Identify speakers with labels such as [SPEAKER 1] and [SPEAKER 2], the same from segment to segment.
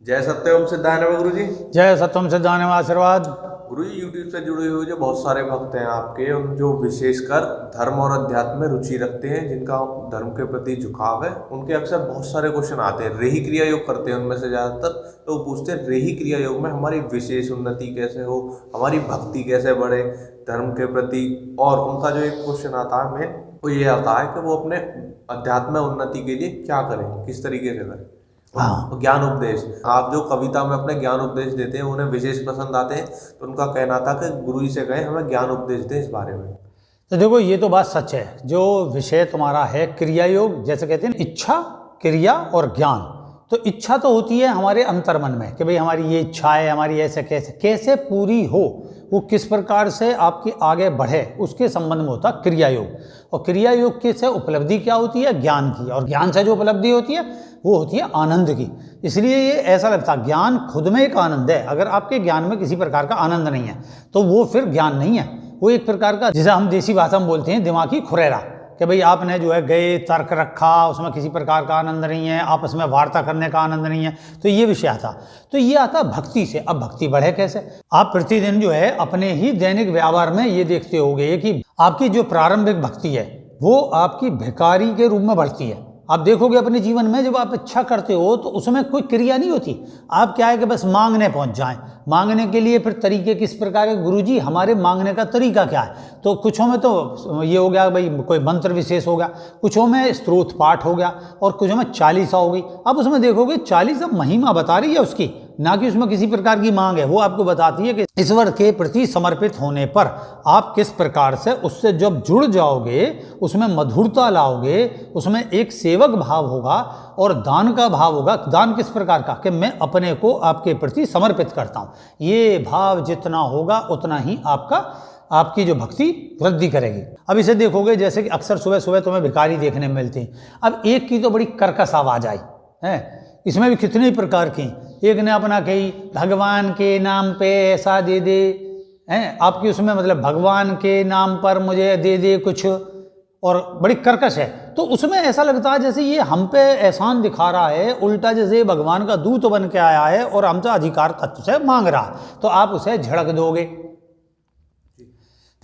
[SPEAKER 1] जय सत्यम सिद्धानव गुरु जी।
[SPEAKER 2] जय सत्यम सिद्धानव आशीर्वाद।
[SPEAKER 1] गुरु जी, यूट्यूब से जुड़े हुए जो बहुत सारे भक्त हैं आपके, उन जो विशेषकर धर्म और अध्यात्म में रुचि रखते हैं, जिनका धर्म के प्रति झुकाव है, उनके अक्सर बहुत सारे क्वेश्चन आते हैं। रेही क्रिया योग करते हैं, उनमें से ज्यादातर लोग पूछते हैं रेही क्रिया योग में हमारी विशेष उन्नति कैसे हो, हमारी भक्ति कैसे बढ़े धर्म के प्रति। और उनका जो एक क्वेश्चन आता है मेन, वो ये आता है कि वो अपने अध्यात्म उन्नति के लिए क्या करें, किस तरीके से करें।
[SPEAKER 2] हाँ,
[SPEAKER 1] ज्ञान उपदेश आप जो कविता में अपने ज्ञान उपदेश देते हैं, उन्हें विशेष पसंद आते हैं, तो उनका कहना था कि गुरु जी से कहें हमें ज्ञान उपदेश दें इस बारे में।
[SPEAKER 2] तो देखो ये तो बात सच है। जो विषय तुम्हारा है क्रिया योग, जैसे कहते हैं इच्छा, क्रिया और ज्ञान। तो इच्छा तो होती है हमारे अंतर्मन में कि भाई हमारी ये इच्छा है, हमारी ऐसे कैसे कैसे पूरी हो, वो किस प्रकार से आपकी आगे बढ़े, उसके संबंध में होता क्रिया योग। और क्रिया योग के से उपलब्धि क्या होती है? ज्ञान की। और ज्ञान से जो उपलब्धि होती है वो होती है आनंद की। इसलिए ये ऐसा लगता है ज्ञान खुद में एक आनंद है। अगर आपके ज्ञान में किसी प्रकार का आनंद नहीं है तो वो फिर ज्ञान नहीं है, वो एक प्रकार का, जिसे हम देसी भाषा में बोलते हैं, दिमागी खुरेरा। कि भाई आपने जो है गए तर्क रखा, उसमें किसी प्रकार का आनंद नहीं है, आपस में वार्ता करने का आनंद नहीं है। तो ये विषय आता। तो ये आता भक्ति से। अब भक्ति बढ़े कैसे? आप प्रतिदिन जो है अपने ही दैनिक व्यवहार में ये देखते होंगे कि आपकी जो प्रारंभिक भक्ति है वो आपकी भिखारी के रूप में बढ़ती है। आप देखोगे अपने जीवन में जब आप इच्छा करते हो तो उसमें कोई क्रिया नहीं होती। आप क्या है कि बस मांगने पहुंच जाएं। मांगने के लिए फिर तरीके किस प्रकार के? गुरुजी हमारे मांगने का तरीका क्या है? तो कुछों में तो ये हो गया भाई कोई मंत्र विशेष हो गया, कुछों में स्तोत्र पाठ हो गया, और कुछों में चालीसा हो गई। अब उसमें देखोगे चालीसा महिमा बता रही है उसकी, ना कि उसमें किसी प्रकार की मांग है। वो आपको बताती है कि ईश्वर के प्रति समर्पित होने पर आप किस प्रकार से उससे जब जुड़ जाओगे, उसमें मधुरता लाओगे, उसमें एक सेवक भाव होगा और दान का भाव होगा। दान किस प्रकार का? कि मैं अपने को आपके प्रति समर्पित करता हूँ। ये भाव जितना होगा उतना ही आपकी जो भक्ति वृद्धि करेगी। अब इसे देखोगे जैसे कि अक्सर सुबह सुबह तुम्हें भिखारी देखने में मिलते हैं। अब एक की तो बड़ी कर्कश आवाज आई है, इसमें भी कितने प्रकार की। एक ने अपना कही भगवान के नाम पे ऐसा दे दे, हैं आपकी उसमें मतलब भगवान के नाम पर मुझे दे दे कुछ, और बड़ी कर्कश है। तो उसमें ऐसा लगता है जैसे ये हम पे एहसान दिखा रहा है, उल्टा जैसे भगवान का दूत बन के आया है और हमसे अधिकार तत्व से मांग रहा है, तो आप उसे झड़क दोगे।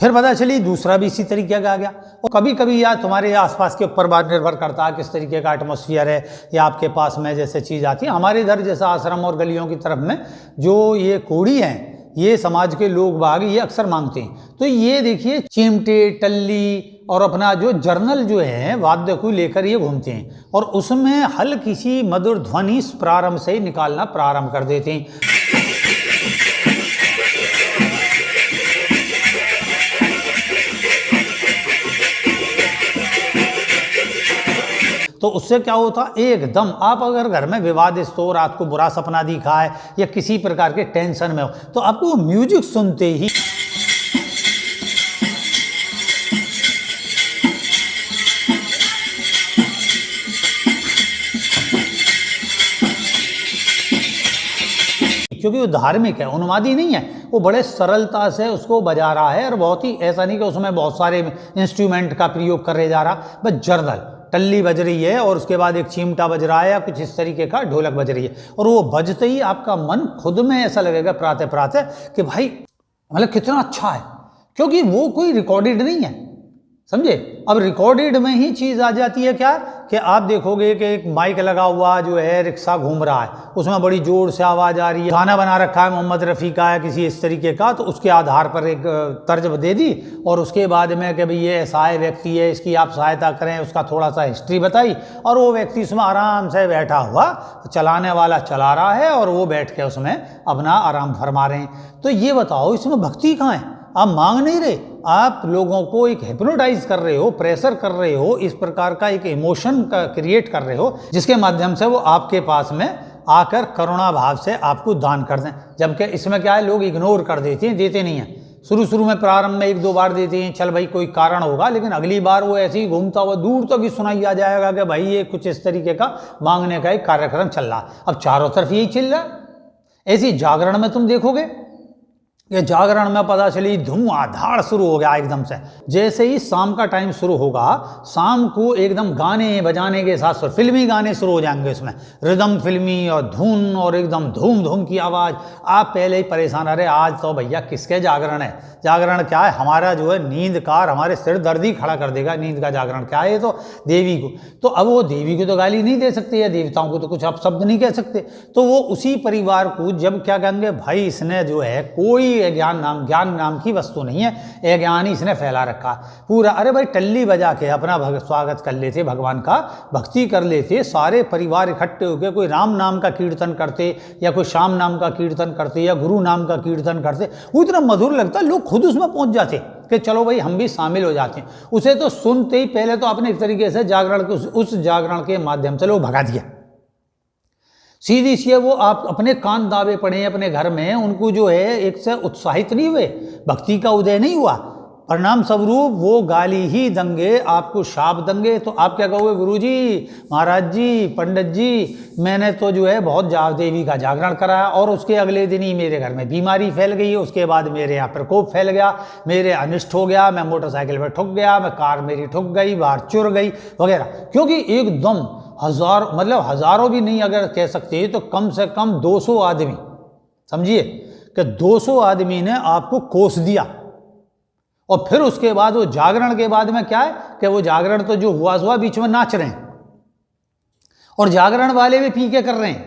[SPEAKER 2] फिर पता चली दूसरा भी इसी तरीके का आ गया। और कभी कभी या तुम्हारे आसपास के ऊपर बात निर्भर करता है किस तरीके का एटमॉस्फेयर है, या आपके पास में जैसे चीज़ आती है। हमारे इधर जैसा आश्रम और गलियों की तरफ में जो ये कोड़ी हैं, ये समाज के लोग बाग ये अक्सर मांगते हैं। तो ये देखिए चिमटे, टल्ली और अपना जो जर्नल जो है वाद्य को लेकर ये घूमते हैं, और उसमें हल्की सी मधुर ध्वनि प्रारंभ से ही निकालना प्रारंभ कर देते हैं। तो उससे क्या होता? एकदम आप अगर घर में विवादित हो, रात को बुरा सपना दिखा है या किसी प्रकार के टेंशन में हो, तो आपको म्यूजिक सुनते ही क्योंकि वो धार्मिक है, उन्मादी नहीं है, वो बड़े सरलता से उसको बजा रहा है। और बहुत ही ऐसा नहीं कि उसमें बहुत सारे इंस्ट्रूमेंट का प्रयोग करे जा रहा, बस जर्नल टल्ली बज रही है और उसके बाद एक चिमटा बज रहा है या कुछ इस तरीके का ढोलक बज रही है, और वो बजते ही आपका मन खुद में ऐसा लगेगा प्रातः प्रातः कि भाई मतलब कितना अच्छा है, क्योंकि वो कोई रिकॉर्डेड नहीं है, समझे। अब रिकॉर्डेड में ही चीज़ आ जाती है क्या कि आप देखोगे कि एक माइक लगा हुआ जो है, रिक्शा घूम रहा है, उसमें बड़ी जोर से आवाज़ आ रही है, गाना बना रखा है मोहम्मद रफ़ी का है किसी इस तरीके का, तो उसके आधार पर एक तर्ज दे दी, और उसके बाद में कि भाई ये असहाय व्यक्ति है, इसकी आप सहायता करें, उसका थोड़ा सा हिस्ट्री बताई, और वो व्यक्ति उसमें आराम से बैठा हुआ, चलाने वाला चला रहा है और वो बैठ के उसमें अपना आराम फरमा रहे हैं। तो ये बताओ इसमें भक्ति कहाँ है? आप मांग नहीं रहे, आप लोगों को एक हिप्नोटाइज कर रहे हो, प्रेशर कर रहे हो, इस प्रकार का एक इमोशन का क्रिएट कर रहे हो, जिसके माध्यम से वो आपके पास में आकर करुणा भाव से आपको दान कर दें। जबकि इसमें क्या है, लोग इग्नोर कर देते हैं, देते नहीं हैं। शुरू में प्रारंभ में एक दो बार देते हैं, चल भाई कोई कारण होगा, लेकिन अगली बार वो ऐसे ही घूमता हुआ दूर तक ही सुनाई आ जाएगा कि भाई ये कुछ इस तरीके का मांगने का एक कार्यक्रम चल रहा। अब चारों तरफ यही चल रहा है। ऐसी जागरण में तुम देखोगे ये जागरण में पता चली धुआंधार शुरू हो गया एकदम से। जैसे ही शाम का टाइम शुरू होगा, शाम को एकदम गाने बजाने के साथ साथ फिल्मी गाने शुरू हो जाएंगे, इसमें रिदम फिल्मी और धुन और एकदम धूम धूम की आवाज़। आप पहले ही परेशान, अरे आज तो भैया किसके जागरण है, जागरण क्या है, हमारा जो है नींद का, हमारे सिर दर्द ही खड़ा कर देगा, नींद का जागरण क्या है, ये तो देवी को। तो अब वो देवी को तो गाली नहीं दे सकते या देवताओं को तो कुछ आप शब्द नहीं कह सकते, तो वो उसी परिवार को जब क्या कहेंगे, भाई इसने जो है कोई ज्ञान नाम की वस्तु नहीं है, अज्ञान ही इसने फैला रखा पूरा। अरे भाई टल्ली बजा के अपना स्वागत कर लेते, भगवान का भक्ति कर लेते, सारे परिवार इकट्ठे होकर कोई राम नाम का कीर्तन करते या कोई श्याम नाम का कीर्तन करते या गुरु नाम का कीर्तन करते, वो इतना मधुर लगता, लोग खुद उसमें पहुंच जाते कि चलो भाई हम भी शामिल हो जाते हैं। उसे तो सुनते ही पहले तो आपने एक तरीके से जागरण के उस जागरण के माध्यम से लोग भगा दिया, सीधी सी वो आप अपने कान दावे पड़े अपने घर में, उनको जो है एक से उत्साहित नहीं हुए, भक्ति का उदय नहीं हुआ, परिणाम स्वरूप वो गाली ही देंगे, आपको शाप देंगे। तो आप क्या कहोगे, गुरुजी, महाराज जी, पंडित जी, मैंने तो जो है बहुत देवी का जागरण कराया और उसके अगले दिन ही मेरे घर में बीमारी फैल गई, उसके बाद मेरे यहाँ प्रकोप फैल गया, मेरे अनिष्ट हो गया, मैं मोटरसाइकिल पर ठुक गया, मैं कार मेरी ठुक गई, बाहर चुर गई वगैरह। क्योंकि एकदम हजारों भी नहीं अगर कह सकते तो कम से कम 200 आदमी, समझिए कि 200 आदमी ने आपको कोस दिया। और फिर उसके बाद वो जागरण के बाद में क्या है कि वो जागरण तो जो हुआ बीच में नाच रहे हैं और जागरण वाले भी पी के कर रहे हैं।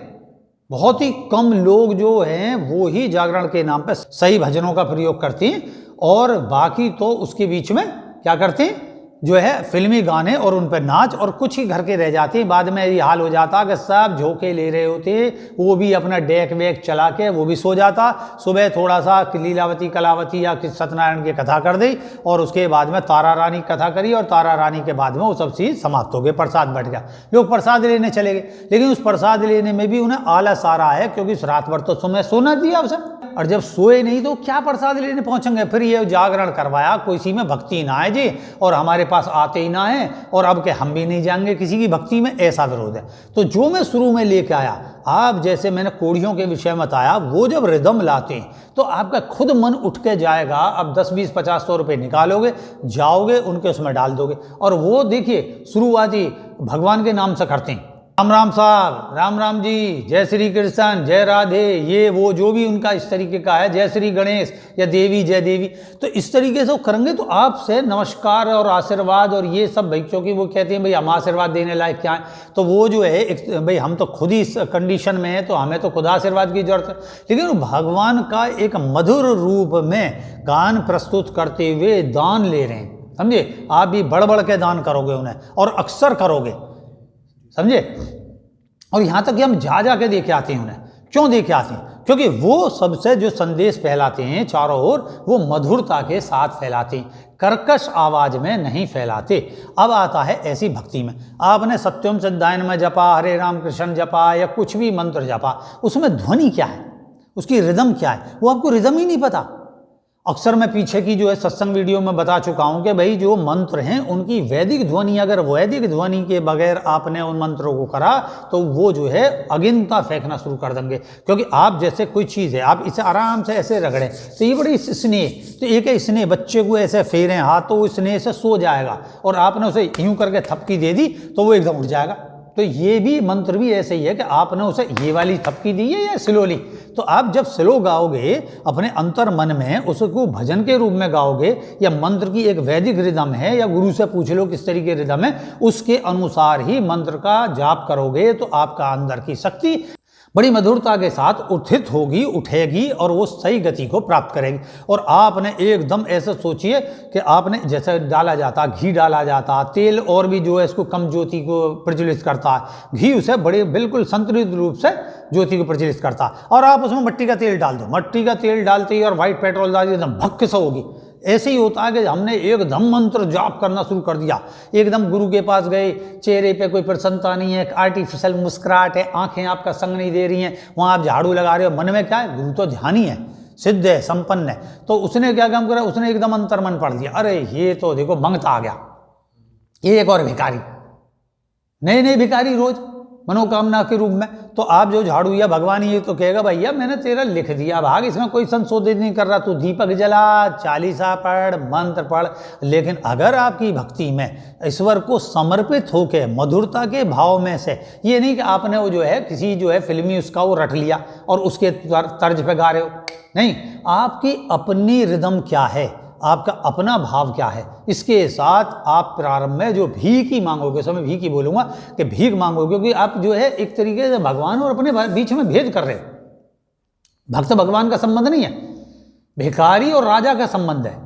[SPEAKER 2] बहुत ही कम लोग जो हैं वो ही जागरण के नाम पे सही भजनों का प्रयोग करते हैं और बाकी तो उसके बीच में क्या करते हैं, जो है फिल्मी गाने और उन पर नाच, और कुछ ही घर के रह जाते हैं। बाद में ये हाल हो जाता कि सब झोंके ले रहे होते, वो भी अपना डेक वेक चला के वो भी सो जाता, सुबह थोड़ा सा लीलावती कलावती या सत्यनारायण की कथा कर दी और उसके बाद में तारा रानी की कथा करी और तारा रानी के बाद में वो सब चीज़ समाप्त हो गए, प्रसाद बैठ गया, लोग प्रसाद लेने चले गए। लेकिन उस प्रसाद लेने में भी उन्हें आलस आ रहा है, क्योंकि रात भर तो समय सोना दिया उसे, और जब सोए नहीं तो क्या प्रसाद लेने पहुंचेंगे। फिर ये जागरण करवाया, कोई सी में भक्ति ना है जी और हमारे पास आते ही ना है, और अब के हम भी नहीं जाएंगे किसी की भक्ति में, ऐसा विरोध है। तो जो मैं शुरू में लेके आया, आप जैसे मैंने कोड़ियों के विषय में बताया, वो जब रिदम लाते हैं तो आपका खुद मन उठ के जाएगा। अब 10 20 50 100 रुपये निकालोगे, जाओगे उनके उसमें डाल दोगे, और वो देखिए शुरुआती भगवान के नाम से करते हैं, राम राम साहब, राम राम जी, जय श्री कृष्ण, जय राधे, ये वो जो भी उनका इस तरीके का है, जय श्री गणेश या देवी जय देवी, तो इस तरीके से वो करेंगे तो आपसे नमस्कार और आशीर्वाद और ये सब, भाई क्योंकि वो कहते हैं भाई हम आशीर्वाद देने लायक क्या है, तो वो जो है भाई हम तो खुद ही इस कंडीशन में है तो हमें तो खुद आशीर्वाद की जरूरत है। लेकिन भगवान का एक मधुर रूप में गान प्रस्तुत करते हुए दान ले रहे हैं, समझे। आप भी बढ़ बढ़ के दान करोगे उन्हें और अक्सर करोगे, समझे। और यहाँ तक कि हम जा के देखे आते हैं उन्हें, क्यों देखे आते हैं, क्योंकि वो सबसे जो संदेश फैलाते हैं चारों ओर, वो मधुरता के साथ फैलाते हैं, कर्कश आवाज में नहीं फैलाते। अब आता है ऐसी भक्ति में, आपने सत्यम सिद्धायन में जपा, हरे राम कृष्ण जपा या कुछ भी मंत्र जपा, उसमें ध्वनि क्या है, उसकी रिदम क्या है, वो आपको रिदम ही नहीं पता। अक्सर मैं पीछे की जो है सत्संग वीडियो में बता चुका हूं कि भाई जो मंत्र हैं उनकी वैदिक ध्वनि, अगर वैदिक ध्वनि के बगैर आपने उन मंत्रों को करा तो वो जो है अगिनता फेंकना शुरू कर देंगे। क्योंकि आप जैसे कोई चीज़ है, आप इसे आराम से ऐसे रगड़ें तो ये बड़ी स्नेह, तो एक है स्नेह, बच्चे को ऐसे फेरें हाथ तो वो स्नेह से सो जाएगा, और आपने उसे यूं करके थपकी दे दी तो वो एकदम उठ जाएगा। तो ये भी मंत्र भी ऐसे ही है कि आपने उसे ये वाली थपकी दी है या स्लोली, तो आप जब स्लो गाओगे अपने अंतर मन में उसको भजन के रूप में गाओगे, या मंत्र की एक वैदिक रिदम है या गुरु से पूछ लो किस तरीके रिदम है, उसके अनुसार ही मंत्र का जाप करोगे तो आपका अंदर की शक्ति बड़ी मधुरता के साथ उत्थित होगी, उठेगी और वो सही गति को प्राप्त करेगी। और आपने एकदम ऐसे सोचिए कि आपने जैसे डाला जाता, घी डाला जाता, तेल और भी जो है इसको कम ज्योति को प्रज्वलित करता है, घी उसे बड़े बिल्कुल संतुलित रूप से ज्योति को प्रज्वलित करता है, और आप उसमें मट्टी का तेल डाल दो, मट्टी का तेल डालते ही और वाइट पेट्रोल डाल एकदम भक्क सा होगी। ऐसे ही होता है कि हमने एकदम मंत्र जाप करना शुरू कर दिया, एकदम गुरु के पास गए, चेहरे पे कोई प्रसन्नता नहीं है, आर्टिफिशियल मुस्कुराहट है, आंखें आपका संग नहीं दे रही हैं, वहाँ आप झाड़ू लगा रहे हो, मन में क्या है, गुरु तो ध्यान ही है, सिद्ध है, संपन्न है। तो उसने क्या काम करा, उसने एकदम अंतर्मन पढ़ दिया, अरे ये तो देखो मंगता आ गया, ये एक और भिखारी, नए नए भिखारी रोज, मनोकामना के रूप में। तो आप जो झाड़ू या भगवान ये तो कहेगा भैया मैंने तेरा लिख दिया भाग, इसमें कोई संशोधित नहीं कर रहा, तू दीपक जला, चालीसा पढ़, मंत्र पढ़। लेकिन अगर आपकी भक्ति में ईश्वर को समर्पित होकर मधुरता के भाव में से, ये नहीं कि आपने वो जो है किसी जो है फिल्मी उसका वो रट लिया और उसके तर्ज पे गा रहे हो, नहीं, आपकी अपनी रिदम क्या है, आपका अपना भाव क्या है, इसके साथ आप प्रारंभ में जो भीख ही मांगोगे, समय भीख ही बोलूँगा कि भीख मांगोगे, क्योंकि आप जो है एक तरीके से भगवान और अपने बीच में भेद कर रहे हो। भक्त भगवान का संबंध नहीं है, भिखारी और राजा का संबंध है।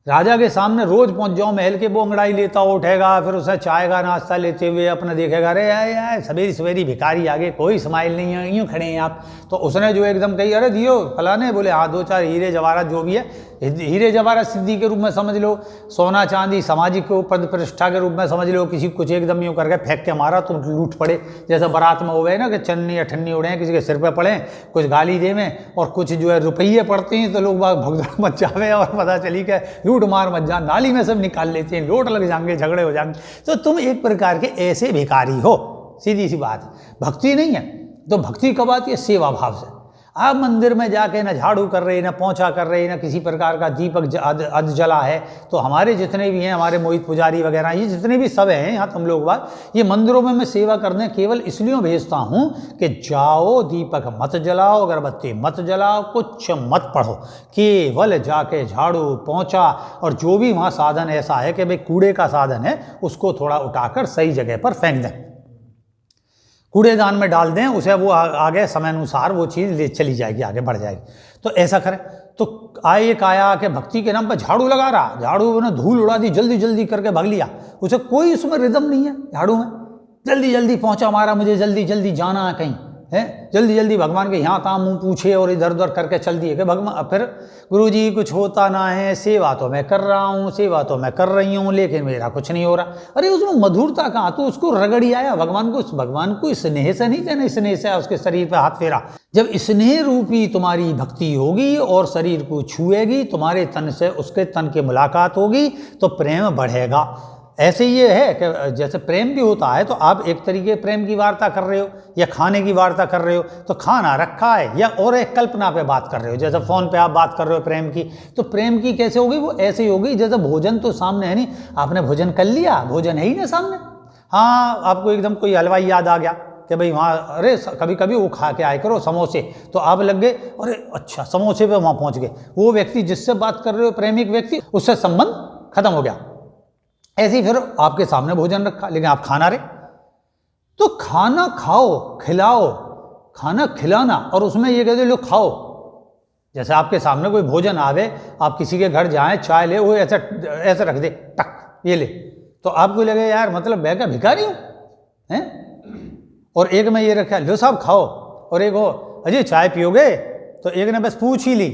[SPEAKER 2] राजा के सामने रोज पहुंच जाओ महल के, वो अंगड़ाई लेता उठेगा, फिर उसे चाय का नाश्ता लेते हुए अपना देखेगा, अरे यार सवेरी सवेरी भिखारी आगे, कोई स्माइल नहीं है, यूँ खड़े हैं आप। तो उसने जो एकदम कही, अरे दियो फलाने, बोले हाँ 2-4 हीरे जवाहरात जो भी है, हीरे जवाहरात सिद्धि के रूप में समझ लो, सोना चांदी सामाजिक पद प्रतिष्ठा के रूप में समझ लो, किसी कुछ एकदम यूँ करके फेंक के मारा तो लूट पड़े। जैसा बारात में हो गए ना कि चन्नी या ठन्नी उड़े, किसी के सिर पे पड़े, कुछ गाली दे में, और कुछ जो है रुपये पड़ते हैं तो लोग बाग भगदड़ मच जावे और पता चली कि लूट मार मच जा, नाली में सब निकाल लेते हैं, लोट लग जाएंगे, झगड़े हो जाएंगे। तो तुम एक प्रकार के ऐसे भिखारी हो, सीधी सी बात। भक्ति नहीं है तो भक्ति कब आती है? सेवा भाव से। आप मंदिर में जाके ना झाड़ू कर रहे, ना पोंछा कर रहे, ना किसी प्रकार का दीपक अध जला है। तो हमारे जितने भी हैं, हमारे मोहित पुजारी वगैरह, ये जितने भी सब हैं यहाँ तुम लोग बात, ये मंदिरों में मैं सेवा करने केवल इसलिए भेजता हूँ कि जाओ दीपक मत जलाओ, अगरबत्ती मत जलाओ, कुछ मत पढ़ो, केवल जाके झाड़ू पोंछा और जो भी वहाँ साधन ऐसा है कि भाई कूड़े का साधन है, उसको थोड़ा उठाकर सही जगह पर फेंक दें, कूड़ेदान में डाल दें उसे, वो आगे समय अनुसार वो चीज़ ले चली जाएगी, आगे बढ़ जाएगी। तो ऐसा करें। तो आए एक आया कि भक्ति के नाम पर झाड़ू लगा रहा, झाड़ू ने धूल उड़ा दी, जल्दी जल्दी करके भाग लिया, उसे कोई उसमें रिदम नहीं है झाड़ू में, जल्दी जल्दी पहुंचा मारा, मुझे जल्दी जल्दी जाना है कहीं, है जल्दी जल्दी भगवान के यहाँ काम मुँह पूछे और इधर उधर करके चल दिए कि भगवान, फिर गुरुजी कुछ होता ना है, सेवा तो मैं कर रहा हूँ, सेवा तो मैं कर रही हूँ, लेकिन मेरा कुछ नहीं हो रहा। अरे उसमें मधुरता कहाँ, तो उसको रगड़ी आया भगवान को स्नेह से नहीं देना, स्नेह से उसके शरीर पर हाथ फेरा। जब स्नेह रूपी तुम्हारी भक्ति होगी और शरीर को छुएगी, तुम्हारे तन से उसके तन की मुलाकात होगी तो प्रेम बढ़ेगा। ऐसे ये है कि जैसे प्रेम भी होता है तो आप एक तरीके प्रेम की वार्ता कर रहे हो या खाने की वार्ता कर रहे हो, तो खाना रखा है या और एक कल्पना पे बात कर रहे हो, जैसे फ़ोन पे आप बात कर रहे हो प्रेम की, तो प्रेम की कैसे होगी? वो ऐसे ही होगी जैसे भोजन तो सामने है नहीं, आपने भोजन कर लिया, भोजन है ही ना सामने, हाँ आपको एकदम कोई हलवाई याद आ गया कि भाई वहाँ, अरे कभी कभी वो खा के आए करो समोसे, तो आप लग गए, अरे अच्छा समोसे पे वहाँ पहुँच गए। वो व्यक्ति जिससे बात कर रहे हो, प्रेमिक व्यक्ति, उससे संबंध खत्म हो गया। ऐसे ही फिर आपके सामने भोजन रखा, लेकिन आप खाना रहे, तो खाना खाओ, खिलाओ, खाना खिलाना और उसमें ये कहते लो खाओ। जैसे आपके सामने कोई भोजन आवे, आप किसी के घर जाएं, चाय ले, वो ऐसे रख दे, टक ये ले, तो आपको लगे यार मतलब मैं क्या भिखारी हूँ हैं? और एक में ये रखा, लो साहब खाओ, और एक हो, अजय चाय पियोगे? तो एक ने बस पूछ ही ली,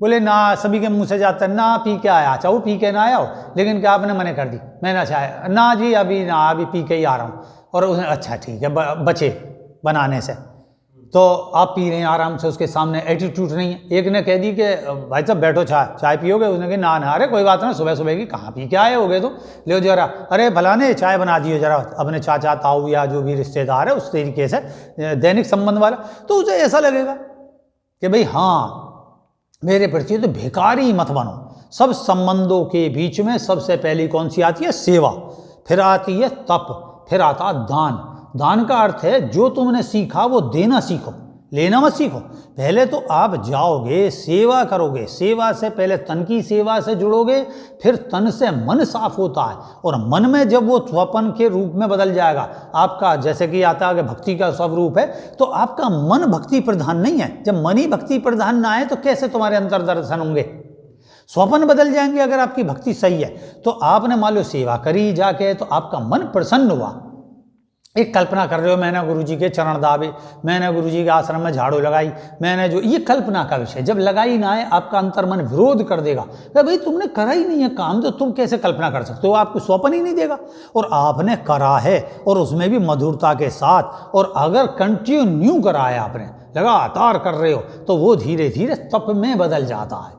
[SPEAKER 2] बोले ना, सभी के मुंह से जाता ना पी के आया, चाहो पी के ना आया हो, लेकिन क्या आपने मने कर दी, मैं ना चाहे ना जी अभी ना, अभी पी के ही आ रहा हूँ। और उसने अच्छा ठीक है, बचे बनाने से, तो आप पी रहे हैं आराम से, उसके सामने एटीट्यूड नहीं है। एक ने कह दी कि भाई साहब बैठो चाय पियोगे? उसने कहा ना अरे कोई बात ना, सुबह सुबह की कहाँ पी के आए होगे तो ले जरा, अरे फलाने चाय बना दियो जरा, अपने चाचा ताऊ या जो भी रिश्तेदार है उस तरीके से दैनिक संबंध वाला, तो उसे ऐसा लगेगा कि भाई हाँ मेरे प्रति तो भिखारी मत बनो। सब संबंधों के बीच में सबसे पहली कौन सी आती है? सेवा, फिर आती है तप, फिर आता दान। दान का अर्थ है जो तुमने सीखा वो देना सीखो, लेना मत सीखो। पहले तो आप जाओगे सेवा करोगे, सेवा से पहले तन की सेवा से जुड़ोगे, फिर तन से मन साफ होता है, और मन में जब वो स्वपन के रूप में बदल जाएगा आपका, जैसे कि आता है कि भक्ति का स्वरूप है, तो आपका मन भक्ति प्रधान नहीं है। जब मन ही भक्ति प्रधान ना है तो कैसे तुम्हारे अंतर दर्शन होंगे? स्वपन बदल जाएंगे। अगर आपकी भक्ति सही है तो आपने मान लो सेवा करी जाके, तो आपका मन प्रसन्न हुआ, एक कल्पना कर रहे हो मैंने गुरुजी के चरण दाबे, मैंने गुरुजी के आश्रम में झाड़ू लगाई, मैंने जो, ये कल्पना का विषय। जब लगाई ना है आपका अंतर मन विरोध कर देगा, भाई तुमने करा ही नहीं है काम, तो तुम कैसे कल्पना कर सकते हो? आपको स्वप्न ही नहीं देगा। और आपने करा है और उसमें भी मधुरता के साथ, और अगर कंटिन्यू करा है आपने, लगातार कर रहे हो, तो वो धीरे धीरे तप में बदल जाता है।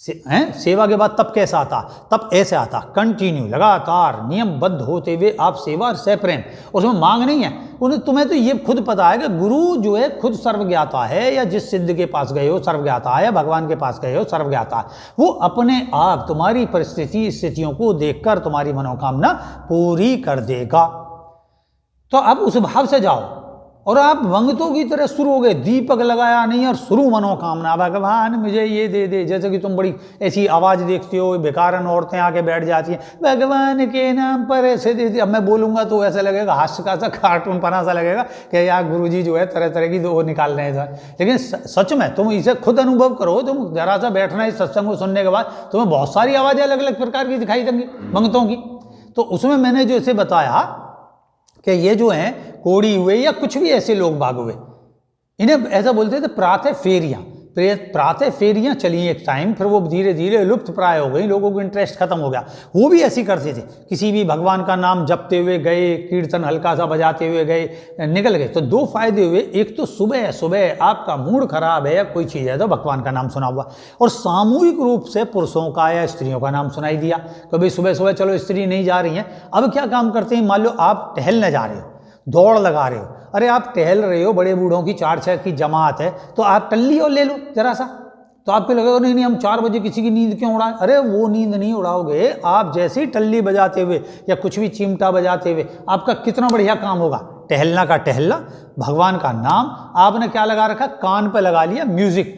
[SPEAKER 2] सेवा के बाद तप कैसा आता? तप ऐसे आता, कंटिन्यू, लगातार, नियमबद्ध होते हुए आप सेवा और सह प्रेम। उसमें मांग नहीं है, उन्हें तुम्हें तो ये खुद पता है कि गुरु जो है खुद सर्वज्ञाता है, या जिस सिद्ध के पास गए हो सर्वज्ञाता है, या भगवान के पास गए हो सर्वज्ञाता है। वो अपने आप तुम्हारी परिस्थिति स्थितियों को देखकर तुम्हारी मनोकामना पूरी कर देगा। तो अब उस भाव से जाओ, और आप मंगतों की तरह शुरू हो गए, दीपक लगाया नहीं और शुरू मनोकामना, भगवान मुझे ये दे दे। जैसे कि तुम बड़ी ऐसी आवाज़ देखते हो, बेकारन औरतें आके बैठ जाती हैं, भगवान के नाम पर ऐसे दे दे। अब मैं बोलूँगा तो ऐसा लगेगा, हास्य का सा कार्टून पना सा लगेगा कि यार गुरुजी जो है तरह तरह की वो निकाल रहे हैं। लेकिन सच में तुम इसे खुद अनुभव करो, तुम जरा सा बैठना इस सत्संग को सुनने के बाद तुम्हें बहुत सारी आवाज़ें अलग अलग प्रकार की दिखाई देंगी मंगतों की। तो उसमें मैंने जो इसे बताया कि ये जो हैं कोड़ी हुए या कुछ भी ऐसे लोग बाग हुए, इन्हें ऐसा बोलते थे प्रातः फेरियाँ। प्रातः फेरियाँ चली एक टाइम, फिर वो धीरे धीरे लुप्त प्राय हो गई, लोगों को इंटरेस्ट खत्म हो गया। वो भी ऐसी करते थे, किसी भी भगवान का नाम जपते हुए गए, कीर्तन हल्का सा बजाते हुए गए, निकल गए। तो दो फायदे हुए, एक तो सुबह सुबह आपका मूड खराब है या कोई चीज़ है तो भगवान का नाम सुना हुआ, और सामूहिक रूप से पुरुषों का या स्त्रियों का नाम सुनाई दिया। कभी सुबह सुबह चलो स्त्री नहीं जा रही हैं, अब क्या काम करते हैं, मान लो आप टहलने जा रहे हो, दौड़ लगा रहे हो, अरे आप टहल रहे हो, बड़े बूढ़ों की 4-6 की जमात है, तो आप टल्ली और ले लो जरा सा। तो आपको लगेगा नहीं नहीं हम 4 बजे किसी की नींद क्यों उड़ाएं? अरे वो नींद नहीं उड़ाओगे आप, जैसे ही टल्ली बजाते हुए या कुछ भी चिमटा बजाते हुए आपका कितना बढ़िया काम होगा। टहलना का टहलना, भगवान का नाम आपने क्या लगा रखा, कान पे लगा लिया म्यूजिक,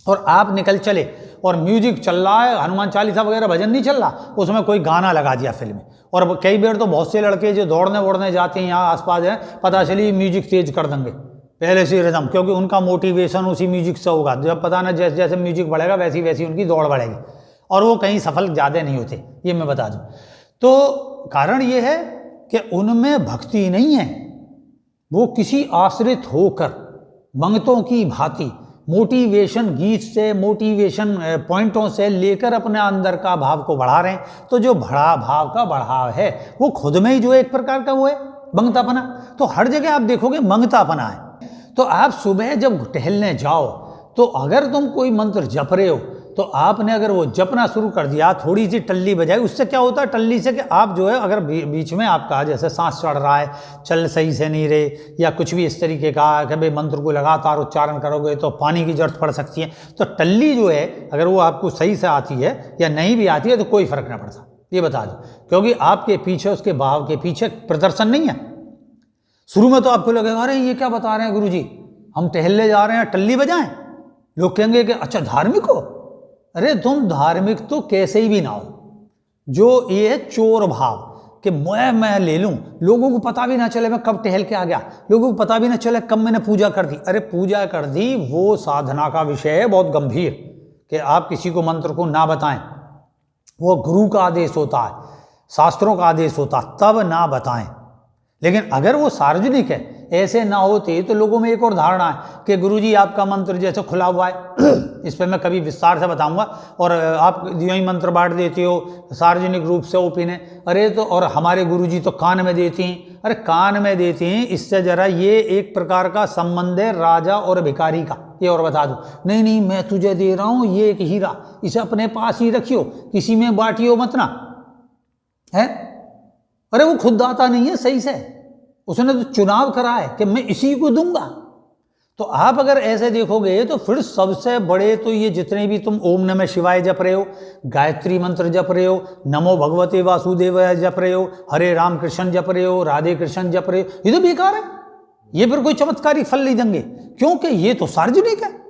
[SPEAKER 2] और आप निकल चले, और म्यूजिक चल रहा है, हनुमान चालीसा वगैरह भजन नहीं चल रहा, उसमें कोई गाना लगा दिया फिल्म में। और कई बार तो बहुत से लड़के जो दौड़ने वोड़ने जाते हैं यहाँ आसपास हैं, पता चली म्यूजिक तेज कर देंगे पहले से रिदम, क्योंकि उनका मोटिवेशन उसी म्यूजिक से होगा। जब पता ना जैसे जैसे म्यूजिक बढ़ेगा वैसी वैसी उनकी दौड़ बढ़ेगी, और वो कहीं सफल ज़्यादा नहीं होते, ये मैं बता दूँ। तो कारण ये है कि उनमें भक्ति नहीं है, वो किसी आश्रित होकर मंगतों की भांति मोटिवेशन गीत से, मोटिवेशन पॉइंटों से लेकर अपने अंदर का भाव को बढ़ा रहे हैं। तो जो बड़ा भाव का बढ़ाव है वो खुद में ही जो एक प्रकार का वो है मंगतापना। तो हर जगह आप देखोगे मंगतापना है। तो आप सुबह जब टहलने जाओ, तो अगर तुम कोई मंत्र जप रहे हो, तो आपने अगर वो जपना शुरू कर दिया, थोड़ी सी टल्ली बजाई, उससे क्या होता है टल्ली से, कि आप जो है अगर बीच में आपका जैसे सांस चढ़ रहा है, चल सही से नहीं रहे, या कुछ भी इस तरीके का कि भाई मंत्र को लगातार उच्चारण करोगे तो पानी की जरूरत पड़ सकती है, तो टल्ली जो है अगर वो आपको सही से आती है या नहीं भी आती है तो कोई फर्क नहीं पड़ता, ये बता दो। क्योंकि आपके पीछे, उसके भाव के पीछे प्रदर्शन नहीं है। शुरू में तो आपको लगेगा अरे ये क्या बता रहे हैं गुरुजी, हम टहलने जा रहे हैं टल्ली बजाएं, लोग कहेंगे कि अच्छा धार्मिक हो। अरे तुम धार्मिक तो कैसे ही भी ना हो, जो ये है चोर भाव कि मैं ले लूं, लोगों को पता भी ना चले मैं कब टहल के आ गया, लोगों को पता भी ना चले कब मैंने पूजा कर दी। अरे पूजा कर दी वो साधना का विषय है बहुत गंभीर, कि आप किसी को मंत्र को ना बताएं, वो गुरु का आदेश होता है, शास्त्रों का आदेश होता, तब ना बताएं। लेकिन अगर वो सार्वजनिक है, ऐसे ना होते तो लोगों में एक और धारणा है कि गुरुजी आपका मंत्र जैसे खुला हुआ है इस पर मैं कभी विस्तार से बताऊंगा, और आप यूँ ही मंत्र बांट देते हो सार्वजनिक रूप से ओपन है। अरे तो और हमारे गुरुजी तो कान में देती हैं। अरे कान में देती हैं, इससे जरा ये एक प्रकार का संबंध है राजा और भिखारी का। ये और बता दूं, नहीं नहीं मैं तुझे दे रहा हूँ ये एक हीरा, इसे अपने पास ही रखियो, किसी में बांटियो मत ना है। अरे वो खुद दाता नहीं है सही से, उसने तो चुनाव करा है कि मैं इसी को दूंगा। तो आप अगर ऐसे देखोगे तो फिर सबसे बड़े तो ये जितने भी तुम ओम नमः शिवाय जप रहे हो, गायत्री मंत्र जप रहे हो, नमो भगवते वासुदेवाय जप रहे हो, हरे राम कृष्ण जप रहे हो, राधे कृष्ण जप रहे हो, ये तो बेकार है। ये फिर कोई चमत्कारी फल नहीं देंगे, क्योंकि ये तो सार्वजनिक है?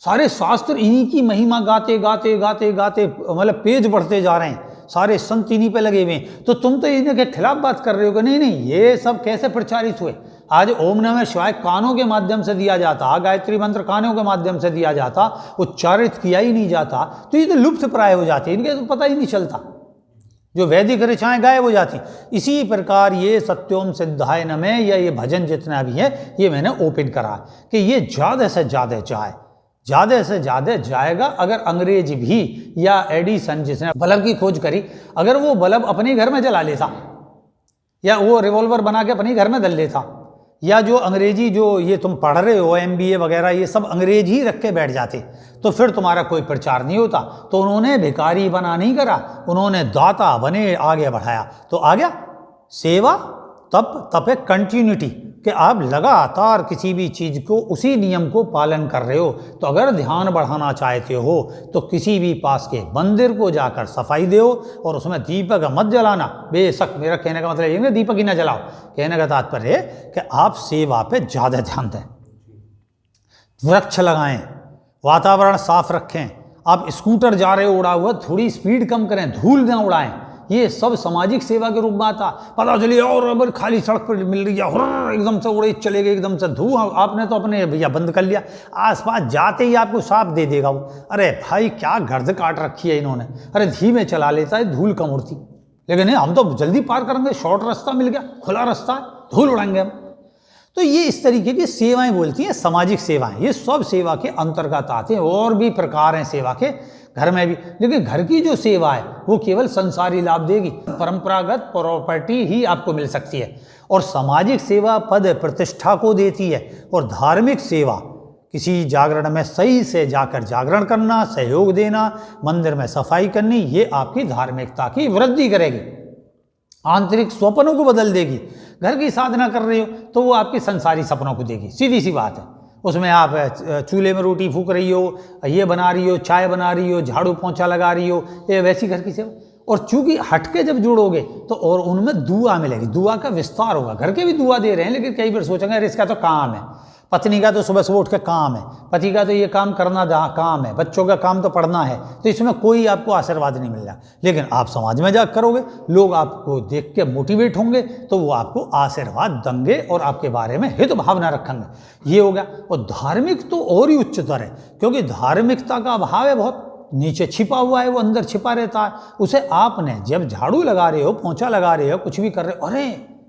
[SPEAKER 2] सारे शास्त्र इन्हीं की महिमा गाते गाते गाते गाते मतलब पेज बढ़ते जा रहे हैं, सारे संत इन्हीं पे लगे हुए हैं। तो तुम तो इनके खिलाफ बात कर रहे हो कि नहीं नहीं ये सब कैसे प्रचारित हुए। आज ओम नमः शिवाय कानों के माध्यम से दिया जाता, गायत्री मंत्र कानों के माध्यम से दिया जाता, उच्चारित किया ही नहीं जाता, तो ये तो लुप्त प्राय हो जाती, इनके तो पता ही नहीं चलता, जो वैदिक ऋचाएं गायब हो जाती। इसी प्रकार ये सत्योम सिद्धाय नमः या ये भजन जितना भी है, ये मैंने ओपन करा कि ये ज़्यादा से ज़्यादा जाए, ज़्यादा से ज़्यादा जाएगा। अगर अंग्रेज भी या एडिसन जिसने बल्ब की खोज करी, अगर वो बल्ब अपने घर में जला लेता, या वो रिवॉल्वर बना के अपने घर में दल लेता, या जो अंग्रेजी जो ये तुम पढ़ रहे हो MBA वगैरह ये सब अंग्रेजी रख के बैठ जाते तो फिर तुम्हारा कोई प्रचार नहीं होता। तो उन्होंने भिखारी बना नहीं करा, उन्होंने दाता बने आगे बढ़ाया। तो आ गया सेवा तप है कंटिन्यूटी, कि आप लगातार किसी भी चीज़ को उसी नियम को पालन कर रहे हो। तो अगर ध्यान बढ़ाना चाहते हो तो किसी भी पास के मंदिर को जाकर सफाई दो और उसमें दीपक मत जलाना। बेशक मेरा कहने का मतलब ये नहीं दीपक ही ना जलाओ, कहने का तात्पर्य है कि आप सेवा पे ज़्यादा ध्यान दें, वृक्ष लगाएं, वातावरण साफ रखें। आप स्कूटर जा रहे हो उड़ा हुआ, थोड़ी स्पीड कम करें, धूल ना उड़ाएं। ये सब सामाजिक सेवा के रूप में आता। पता चलिए और अगर खाली सड़क पर मिल रही है एकदम से उड़े चले गए, एकदम से धुआं, आपने तो अपने भैया बंद कर लिया, आसपास जाते ही आपको साफ दे देगा वो। अरे भाई क्या गर्द काट रखी है इन्होंने, अरे धीमे चला लेता है धूल कम उड़ती, लेकिन नहीं हम तो जल्दी पार करेंगे, शॉर्ट रास्ता मिल गया, खुला रास्ता है, धूल उड़ाएंगे हम। तो ये इस तरीके की सेवाएं बोलती हैं सामाजिक सेवाएं। ये सब सेवा के अंतर्गत आते हैं। और भी प्रकार हैं सेवा के, घर में भी, लेकिन घर की जो सेवा है वो केवल संसारी लाभ देगी, परंपरागत प्रॉपर्टी ही आपको मिल सकती है। और सामाजिक सेवा पद प्रतिष्ठा को देती है। और धार्मिक सेवा किसी जागरण में सही से जाकर जागरण करना, सहयोग देना, मंदिर में सफाई करनी, ये आपकी धार्मिकता की वृद्धि करेगी, आंतरिक स्वप्नों को बदल देगी। घर की साधना कर रहे हो तो वो आपके संसारी सपनों को देगी, सीधी सी बात है। उसमें आप चूल्हे में रोटी फूक रही हो, ये बना रही हो, चाय बना रही हो, झाड़ू पोंछा लगा रही हो, ये वैसी घर की सेवा। और चूंकि हटके जब जोड़ोगे तो और उनमें दुआ मिलेगी, दुआ का विस्तार होगा। घर के भी दुआ दे रहे हैं, लेकिन कई बार सोचेंगे अरे इसका तो काम है, पत्नी का तो सुबह सुबह उठ के काम है, पति का तो ये काम करना काम है, बच्चों का काम तो पढ़ना है, तो इसमें कोई आपको आशीर्वाद नहीं मिल रहा। लेकिन आप समाज में जा करोगे, लोग आपको देख के मोटिवेट होंगे तो वो आपको आशीर्वाद देंगे और आपके बारे में हित भावना रखेंगे। ये हो गया। और धार्मिक तो और ही उच्चतर है, क्योंकि धार्मिकता का अभाव है, बहुत नीचे छिपा हुआ है, वो अंदर छिपा रहता है। उसे आपने जब झाड़ू लगा रहे हो, पोंछा लगा रहे हो, कुछ भी कर रहे हो, अरे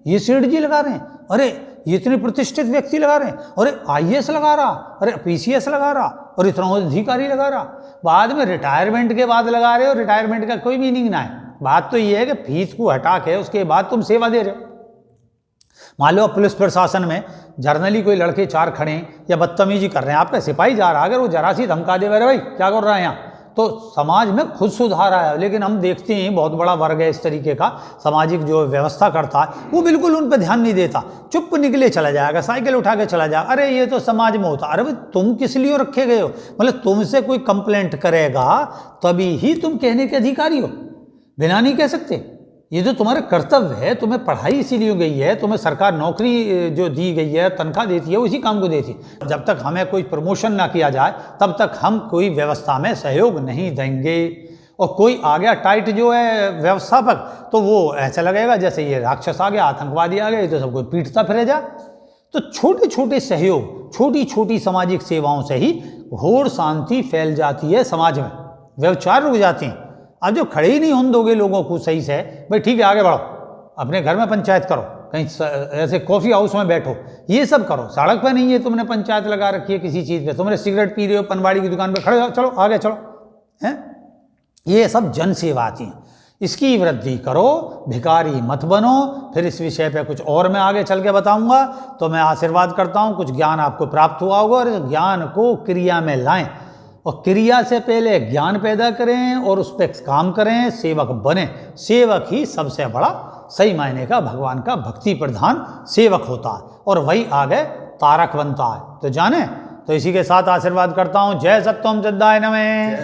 [SPEAKER 2] ये सेठ जी लगा रहे हैं, अरे ये इतने प्रतिष्ठित व्यक्ति लगा रहे हैं, अरे IAS लगा रहा, अरे PCS लगा रहा, और इतना अधिकारी लगा रहा। बाद में रिटायरमेंट के बाद लगा रहे हो, रिटायरमेंट का कोई मीनिंग ना है। बात तो ये है कि फीस को हटा के उसके बाद तुम सेवा दे रहे हो। मान लो पुलिस प्रशासन में जर्नली कोई लड़के 4 खड़े हैं या बदतमीजी कर रहे हैं, आपका सिपाही जा रहा है, अगर वो जरा सी धमका दे, अरे भाई क्या कर रहा है यहाँ, तो समाज में खुद सुधार आया। लेकिन हम देखते हैं बहुत बड़ा वर्ग है इस तरीके का, सामाजिक जो व्यवस्था करता है वो बिल्कुल उन पर ध्यान नहीं देता, चुप निकले चला जाएगा, साइकिल उठा के चला जाएगा, अरे ये तो समाज में होता। अरे भाई तुम किस लिए रखे गए हो, मतलब तुमसे कोई कंप्लेंट करेगा तभी ही तुम कहने के अधिकारी हो, बिना नहीं कह सकते। ये तो तुम्हारा कर्तव्य है, तुम्हें पढ़ाई इसीलिए गई है, तुम्हें सरकार नौकरी जो दी गई है, तनख्वाह देती है, उसी काम को देती है। जब तक हमें कोई प्रमोशन ना किया जाए तब तक हम कोई व्यवस्था में सहयोग नहीं देंगे। और कोई आ गया टाइट जो है व्यवस्थापक, तो वो ऐसा लगेगा जैसे ये राक्षस आ गया, आतंकवादी आ गए, तो सबको पीटता फिरे जा। तो छोटे छोटे सहयोग, छोटी छोटी सामाजिक सेवाओं से ही घोर शांति फैल जाती है समाज में, व्यवचार रुक जाते हैं। अब जो खड़े ही नहीं होने दोगे लोगों को सही से, भाई ठीक है आगे बढ़ो, अपने घर में पंचायत करो, कहीं ऐसे कॉफ़ी हाउस में बैठो, ये सब करो। सड़क पे नहीं है, तुमने पंचायत लगा रखी है किसी चीज़ पे, तुमने सिगरेट पी रहे हो पनवाड़ी की दुकान पे, खड़े हो, चलो आगे चलो, हैं? ये सब जन सेवा आती हैं। इसकी वृद्धि करो, भिखारी मत बनो। फिर इस विषय पे कुछ और मैं आगे चल के बताऊंगा। तो मैं आशीर्वाद करता हूँ, कुछ ज्ञान आपको प्राप्त हुआ होगा और इस ज्ञान को क्रिया में लाएं, और क्रिया से पहले ज्ञान पैदा करें और उस पर काम करें, सेवक बने। सेवक ही सबसे बड़ा सही मायने का भगवान का भक्ति प्रधान सेवक होता है, और वही आगे तारक बनता है। तो जाने, तो इसी के साथ आशीर्वाद करता हूँ। जय सत्यम सिद्धाय नमः।